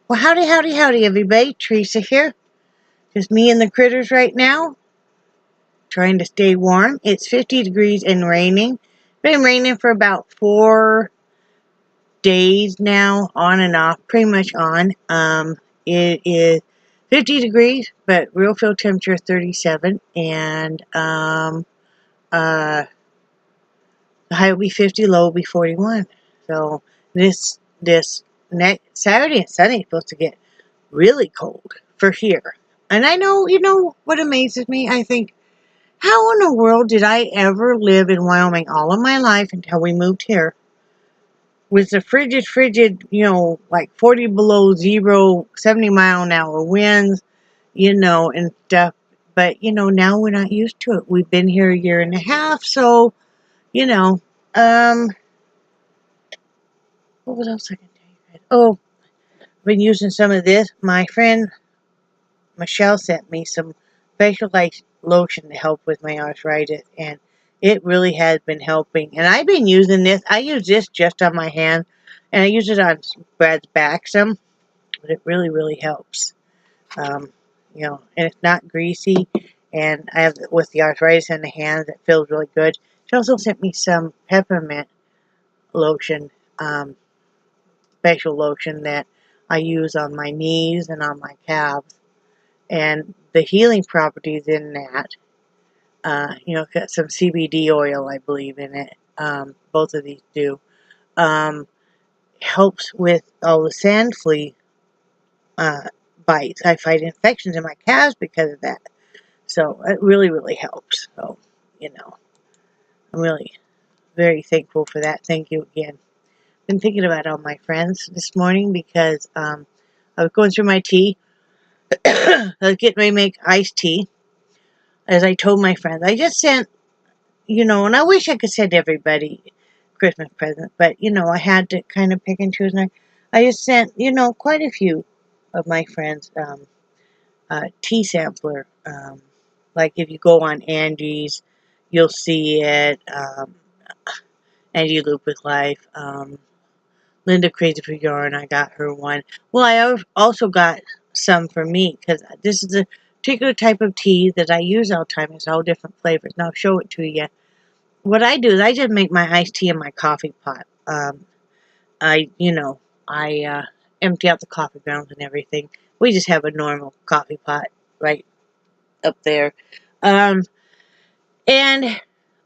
Well, howdy, howdy, howdy, everybody. Teresa here. Just me and the critters right now. Trying to stay warm. It's 50 degrees and raining. Been raining for about 4 days now, on and off, pretty much on. It is 50 degrees, but real feel temperature 37, and the high will be 50, low will be 41. So this next Saturday and Sunday is supposed to get really cold for here. And I know, you know what amazes me? I think, how in the world did I ever live in Wyoming all of my life until we moved here? With the frigid, like 40 below zero, 70-mile-an-hour winds, and stuff. But, now we're not used to it. We've been here a year and a half, so, what was else I can tell you guys? Oh, I've been using some of this. My friend Michelle sent me some specialized lotion to help with my arthritis, and it really has been helping. And I've been using this. I use this just on my hand, and I use it on Brad's back some, but it really, really helps. And it's not greasy, and I have, with the arthritis in the hands, it feels really good. She also sent me some peppermint lotion, facial lotion that I use on my knees and on my calves. And the healing properties in that, got some CBD oil, I believe, in it. Both of these do. Helps with all the sand flea bites. I fight infections in my calves because of that. So it really, really helps. So, I'm really very thankful for that. Thank you again. Been thinking about all my friends this morning because I was going through my tea. I was getting ready to make iced tea. As I told my friends, I just sent, and I wish I could send everybody Christmas presents, but, I had to kind of pick and choose. And I just sent, quite a few of my friends tea sampler. Like if you go on Angie's, you'll see it. Angie Lupus Life. Linda Crazy for Yarn, I got her one. Well, I also got some for me, because this is a particular type of tea that I use all the time. It's all different flavors, and I'll show it to you. What I do is I just make my iced tea in my coffee pot. I empty out the coffee grounds and everything. We just have a normal coffee pot right up there. And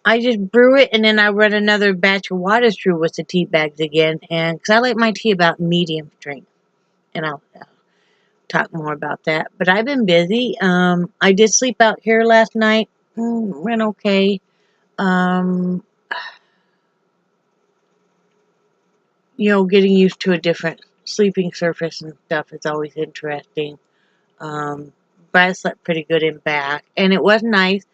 I just brew it, and then I run another batch of water through with the tea bags again, and because I like my tea about medium strength, and I'll talk more about that. But I've been busy. I did sleep out here last night. Went okay. Getting used to a different sleeping surface and stuff is always interesting. But I slept pretty good in back, and it was nice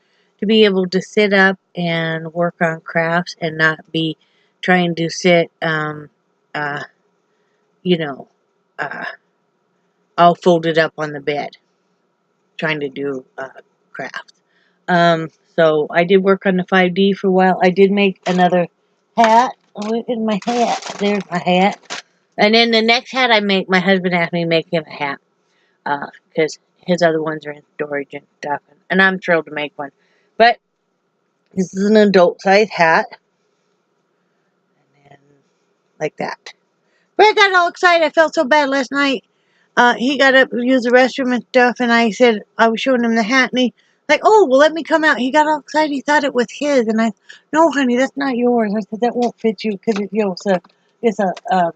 to be able to sit up and work on crafts and not be trying to sit, all folded up on the bed, trying to do crafts. So I did work on the 5D for a while. I did make another hat. Where is my hat? There's my hat. And then the next hat I make, my husband asked me to make him a hat, because his other ones are in storage and stuff, and I'm thrilled to make one. But this is an adult-sized hat, and then like that. But I got all excited. I felt so bad last night. He got up to use the restroom and stuff, and I said, I was showing him the hat, and he like, oh, well, let me come out. He got all excited. He thought it was his, and I, no, honey, that's not yours. I said, that won't fit you, because it's a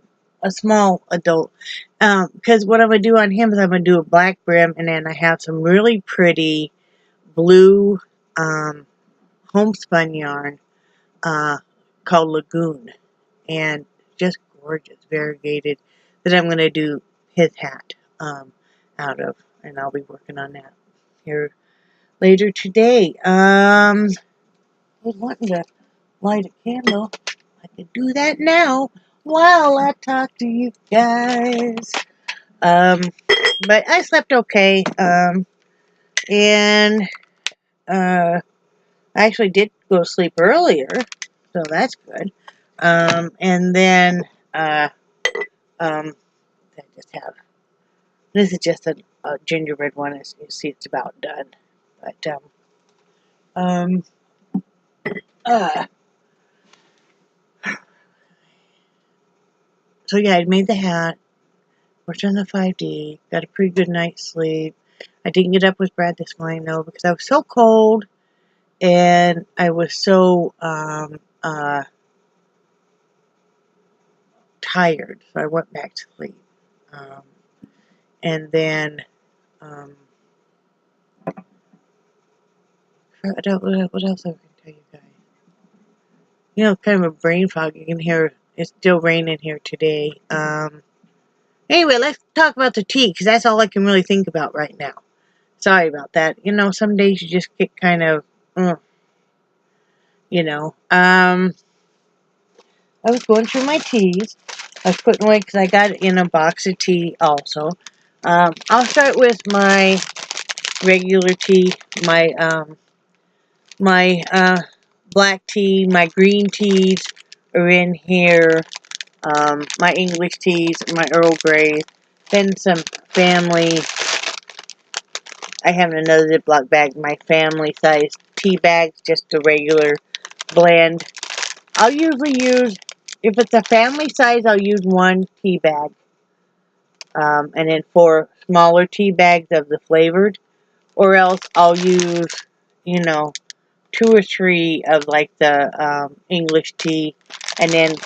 small adult. Because what I'm going to do on him is I'm going to do a black brim, and then I have some really pretty blue homespun yarn called Lagoon, and just gorgeous, variegated, that I'm going to do his hat out of, and I'll be working on that here later today. I was wanting to light a candle. I could do that now while I talk to you guys. But I slept okay. And I actually did go to sleep earlier, so that's good. And then I just have This is just a gingerbread one. As you see, it's about done. But, so yeah, I made the hat, worked on the 5D, got a pretty good night's sleep. I didn't get up with Brad this morning though because I was so cold and I was so tired, so I went back to sleep. And then what else I can tell you guys? You know, kind of a brain fog. You can hear it's still raining here today. Anyway, let's talk about the tea because that's all I can really think about right now. Sorry about that. You know, some days you just get kind of, you know. I was going through my teas. I was putting away because I got it in a box of tea also. I'll start with my regular tea, my black tea, my green teas are in here, my English teas, my Earl Grey, then some family. I have another Ziploc bag, my family size tea bags, just a regular blend. I'll usually use, if it's a family size, I'll use one tea bag. And then 4 smaller tea bags of the flavored. Or else I'll use, you know, 2 or 3 of like the English tea. And then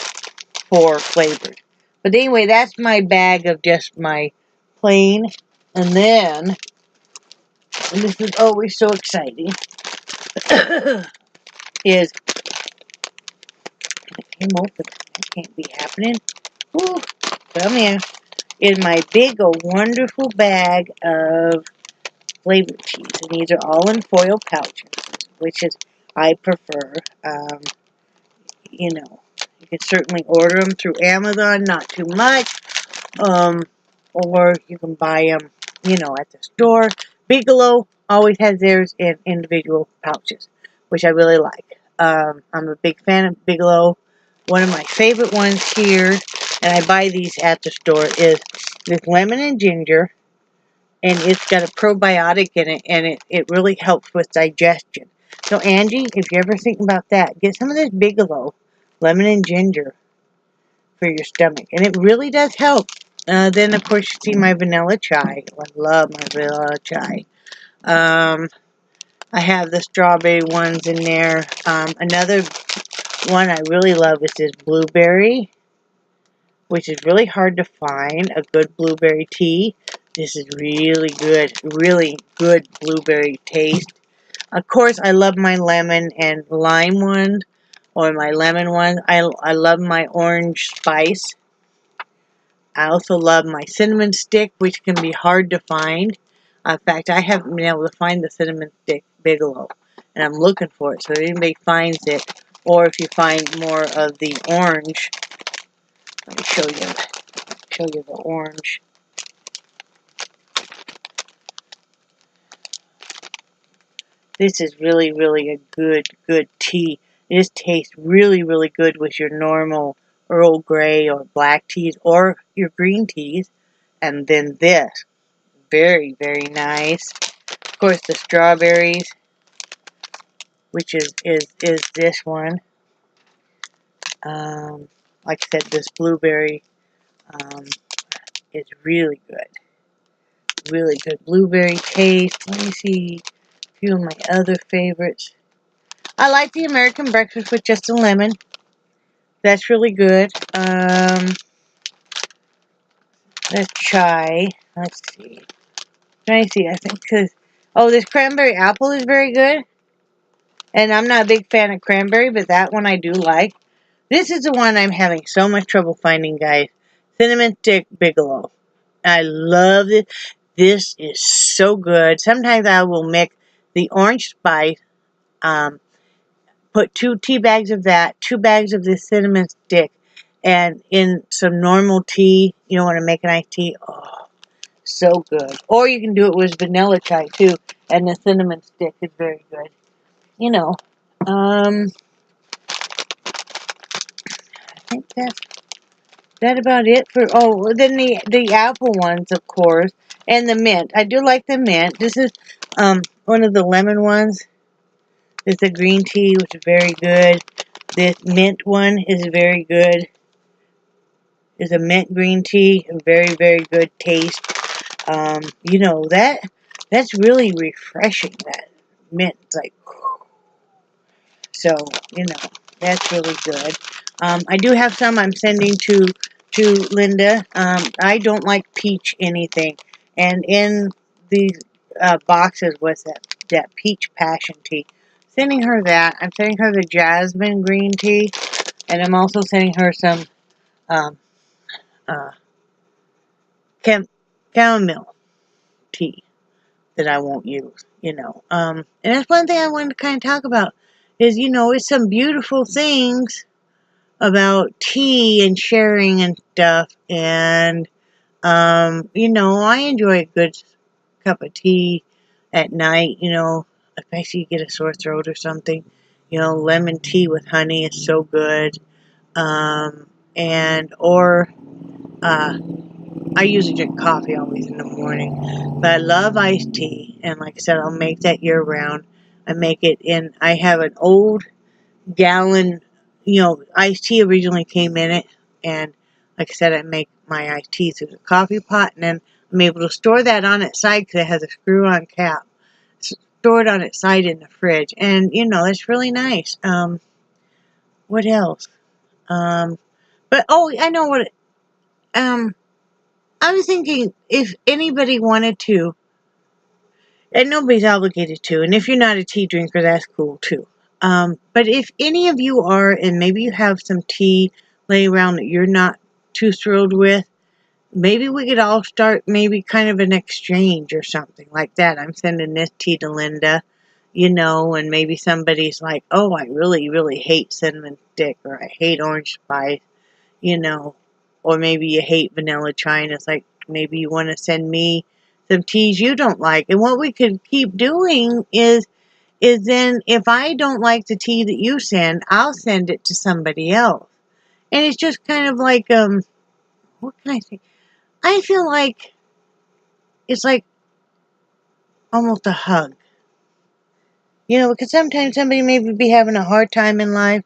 4 flavored. But anyway, that's my bag of just my plain. And then, and this is always so exciting, is, it came open. That can't be happening. Woo, come here. Is my big, wonderful bag of flavored teas. And these are all in foil pouches, which is, I prefer. You know, you can certainly order them through Amazon, not too much. Or you can buy them, you know, at the store. Bigelow always has theirs in individual pouches, which I really like. I'm a big fan of Bigelow. One of my favorite ones here, and I buy these at the store, is this lemon and ginger, and it's got a probiotic in it, and it really helps with digestion. So Angie, if you're ever thinking about that, get some of this Bigelow lemon and ginger for your stomach, and it really does help. Then of course you see my vanilla chai. I love my vanilla chai. I have the strawberry ones in there. Another one I really love is this blueberry, which is really hard to find, a good blueberry tea. This is really good blueberry taste. Of course, I love my lemon and lime one, or my lemon one. I love my orange spice. I also love my cinnamon stick, which can be hard to find. In fact, I haven't been able to find the cinnamon stick Bigelow, and I'm looking for it. So if anybody finds it, or if you find more of the orange, let me show you the orange. This is really a good tea. This tastes really good with your normal Earl Grey or black teas or your green teas. And then this, very nice. Of course, the strawberries, which is this one. Like I said, this blueberry is really good. Really good blueberry taste. Let me see a few of my other favorites. I like the American breakfast with just a lemon. That's really good. The chai. Let's see. Trying to see. I think because this cranberry apple is very good. And I'm not a big fan of cranberry, but that one I do like. This is the one I'm having so much trouble finding, guys. Cinnamon Stick Bigelow. I love it. This is so good. Sometimes I will mix the orange spice, put 2 tea bags of that, 2 bags of this cinnamon stick, and in some normal tea. You don't want to make an iced tea. Oh, so good. Or you can do it with vanilla chai too, and the cinnamon stick is very good. You know, I think that's that about it for, oh, then the apple ones, of course, and the mint. I do like the mint. This is, one of the lemon ones. It's a green tea, which is very good. This mint one is very good. It's a mint green tea, a very, very good taste. You know, that's really refreshing, that mint. It's like, so, you know, that's really good. I do have some I'm sending to Linda. I don't like peach anything. And in these boxes was that peach passion tea. Sending her that. I'm sending her the jasmine green tea. And I'm also sending her some um, uh, chamomile tea that I won't use, you know. And that's one thing I wanted to kind of talk about is, you know, it's some beautiful things about tea and sharing and stuff. And, you know, I enjoy a good cup of tea at night, you know, especially you get a sore throat or something. You know, lemon tea with honey is so good. I usually drink coffee always in the morning, but I love iced tea, and like I said, I'll make that year round. I have an old gallon, you know, iced tea originally came in it, and like I said, I make my iced tea through the coffee pot, and then I'm able to store that on its side because it has a screw-on cap. Store it on its side in the fridge, and you know, it's really nice. What else? But oh, I know what. I was thinking if anybody wanted to, and nobody's obligated to, and if you're not a tea drinker, that's cool too. But if any of you are, and maybe you have some tea laying around that you're not too thrilled with, maybe we could all start maybe kind of an exchange or something like that. I'm sending this tea to Linda, you know, and maybe somebody's like, oh, I really, really hate cinnamon stick, or I hate orange spice, you know, or maybe you hate vanilla chai, and it's like, maybe you want to send me some teas you don't like. And what we could keep doing is then if I don't like the tea that you send, I'll send it to somebody else. And it's just kind of like, what can I say? I feel like it's like almost a hug. You know, because sometimes somebody may be having a hard time in life,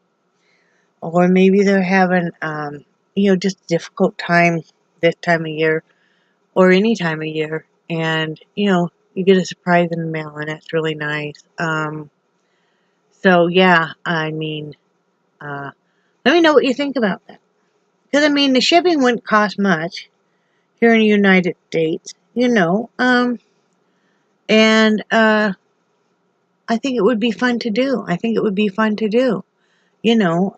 or maybe they're having, you know, just a difficult time this time of year, or any time of year. And, you know, you get a surprise in the mail, and that's really nice. So, yeah, I mean, let me know what you think about that. Because, I mean, the shipping wouldn't cost much here in the United States, you know. And I think it would be fun to do. You know,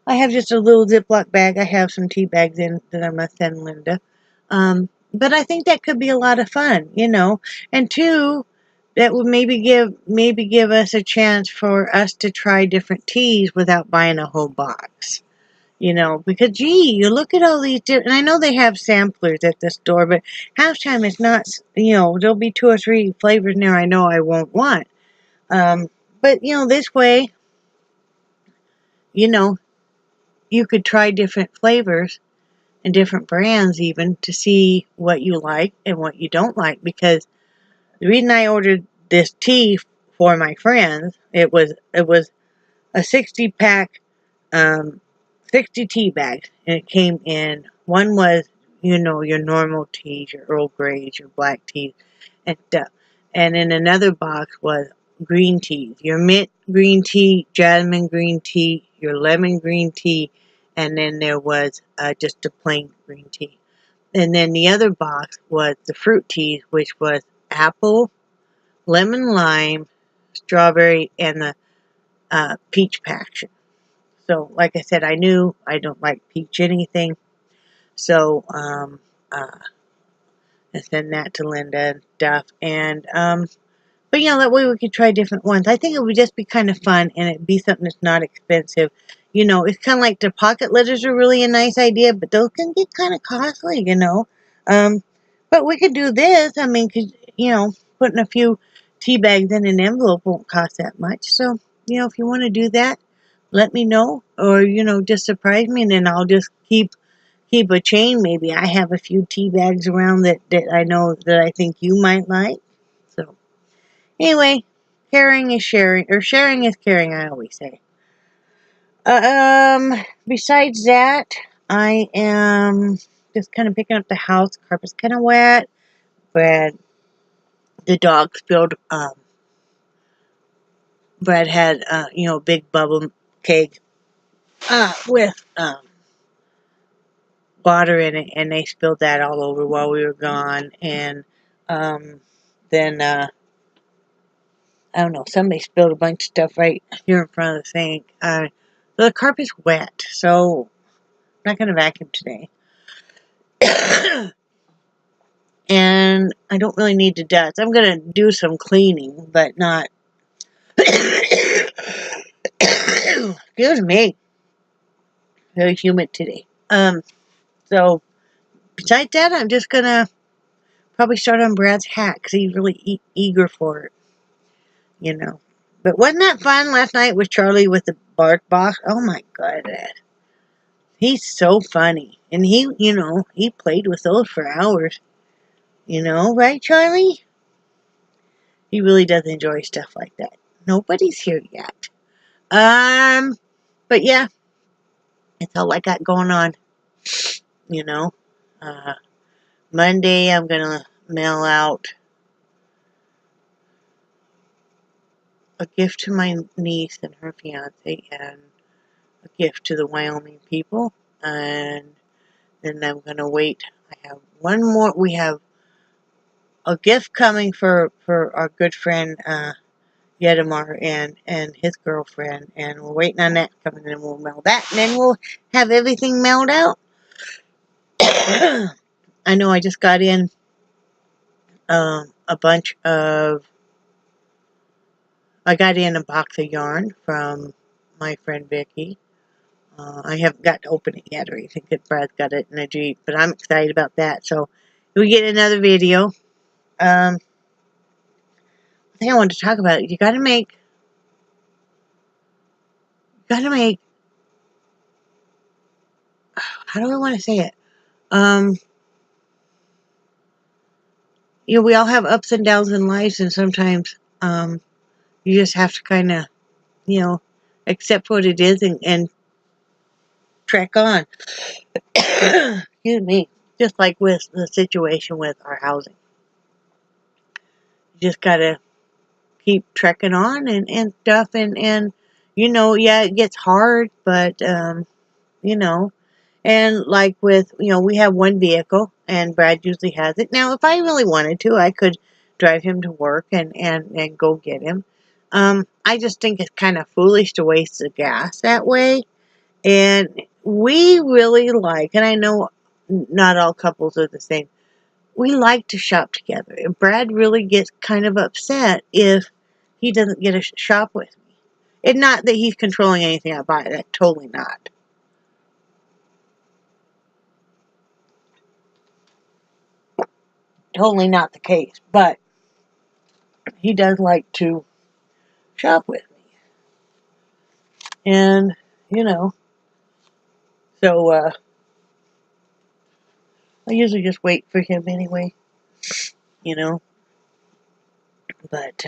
I have just a little Ziploc bag. I have some tea bags in that I'm going to send Linda. But I think that could be a lot of fun, you know. And two, that would maybe give us a chance for us to try different teas without buying a whole box. You know, because gee, you look at all these different, and I know they have samplers at the store, but half time it's not, you know, there'll be 2 or 3 flavors in there I know I won't want. But, you know, this way, you know, you could try different flavors and different brands even to see what you like and what you don't like. Because the reason I ordered this tea for my friends, it was a 60-pack, 60 tea bags, and it came in, one was, you know, your normal teas, your Earl Greys, your black teas, and stuff. And in another box was green teas, your mint green tea, jasmine green tea, your lemon green tea, and then there was just a plain green tea. And then the other box was the fruit teas, which was apple, lemon lime, strawberry, and the peach passion. So, like I said, I knew I don't like peach anything. So, I send that to Linda and stuff. And, but you know, that way we could try different ones. I think it would just be kind of fun, and it'd be something that's not expensive. You know, it's kind of like the pocket letters are really a nice idea, but those can get kind of costly, you know. But we could do this. I mean, cause, you know, putting a few tea bags in an envelope won't cost that much. So, you know, if you want to do that, let me know. you know, just surprise me, and then I'll just keep a chain. Maybe I have a few tea bags around that I know that I think you might like. So anyway, caring is sharing, or sharing is caring, I always say. Besides that, I am just kind of picking up the house. The carpet's kind of wet, but the dog spilled, Brad had, you know, a big bubble keg, with, water in it, and they spilled that all over while we were gone, and, then, I don't know, somebody spilled a bunch of stuff right here in front of the sink. The carpet's wet, so I'm not going to vacuum today. And I don't really need to dust. I'm going to do some cleaning, but not... Excuse me. Very humid today. So, besides that, I'm just going to probably start on Brad's hat, because he's really eager for it, you know. But wasn't that fun last night with Charlie with the bark box? Oh my goodness. He's so funny. And he, you know, he played with those for hours. You know, right, Charlie? He really does enjoy stuff like that. Nobody's here yet. But yeah, that's all I got going on. You know, Monday I'm gonna mail out a gift to my niece and her fiance, and a gift to the Wyoming people, and then I'm gonna wait. I have one more. We have a gift coming for our good friend Yedamar and his girlfriend, and we're waiting on that coming, and we'll mail that, and then we'll have everything mailed out. I know I just got in a bunch of... I got in a box of yarn from my friend Vicky. I haven't got to open it yet or anything, because Brad's got it in a Jeep, but I'm excited about that. So we get another video. I think I wanted to talk about it. You gotta make, how do I want to say it? You know, we all have ups and downs in life, and sometimes, you just have to kind of, you know, accept what it is, and trek on. Excuse me. Just like with the situation with our housing. You just gotta keep trekking on and stuff, and you know, yeah, it gets hard, but, you know, and like with, you know, we have one vehicle, and Brad usually has it. Now, if I really wanted to, I could drive him to work and go get him. I just think it's kind of foolish to waste the gas that way. And we really like, and I know not all couples are the same, we like to shop together. And Brad really gets kind of upset if he doesn't get a shop with me. It's not that he's controlling anything I buy. That's totally not. Totally not the case. But he does like to shop with me. And, you know, so I usually just wait for him anyway. You know. But,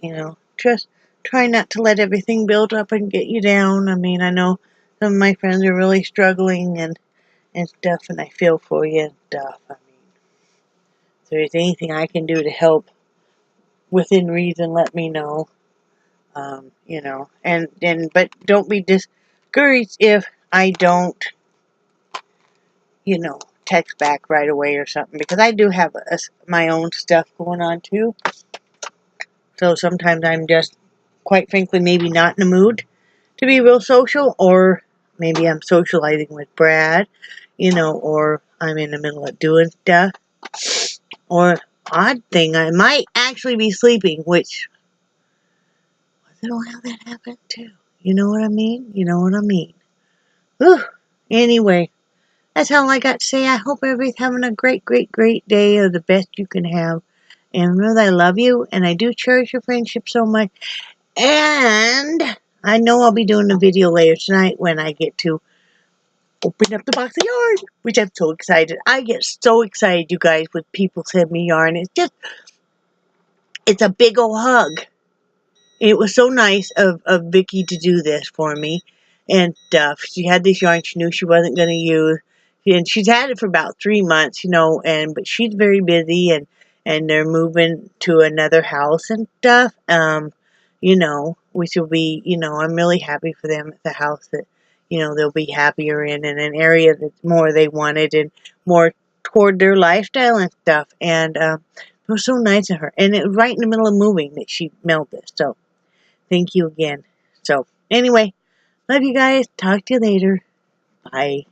you know, just try not to let everything build up and get you down. I mean, I know some of my friends are really struggling and stuff, and I feel for you and stuff. I mean, if there's anything I can do to help within reason, let me know. You know, but don't be discouraged if I don't, you know, text back right away or something, because I do have my own stuff going on too. So sometimes I'm just, quite frankly, maybe not in the mood to be real social, or maybe I'm socializing with Brad, you know, or I'm in the middle of doing stuff, or odd thing, I might actually be sleeping, which, I don't know how that happened too. You know what I mean? You know what I mean? Whew. Anyway, that's all I got to say. I hope everybody's having a great, great, great day, or the best you can have. And remember that I love you, and I do cherish your friendship so much. And I know I'll be doing a video later tonight when I get to open up the box of yarn, which I'm so excited. I get so excited, you guys, when people send me yarn. It's a big old hug. It was so nice of Vicky to do this for me. And she had this yarn she knew she wasn't going to use. And she's had it for about 3 months, but she's very busy, and they're moving to another house and stuff. Which will be, I'm really happy for them. It's a house that, they'll be happier in, and an area that's more they wanted and more toward their lifestyle and stuff. And it was so nice of her. And it was right in the middle of moving that she mailed this. So thank you again. So anyway, love you guys. Talk to you later. Bye.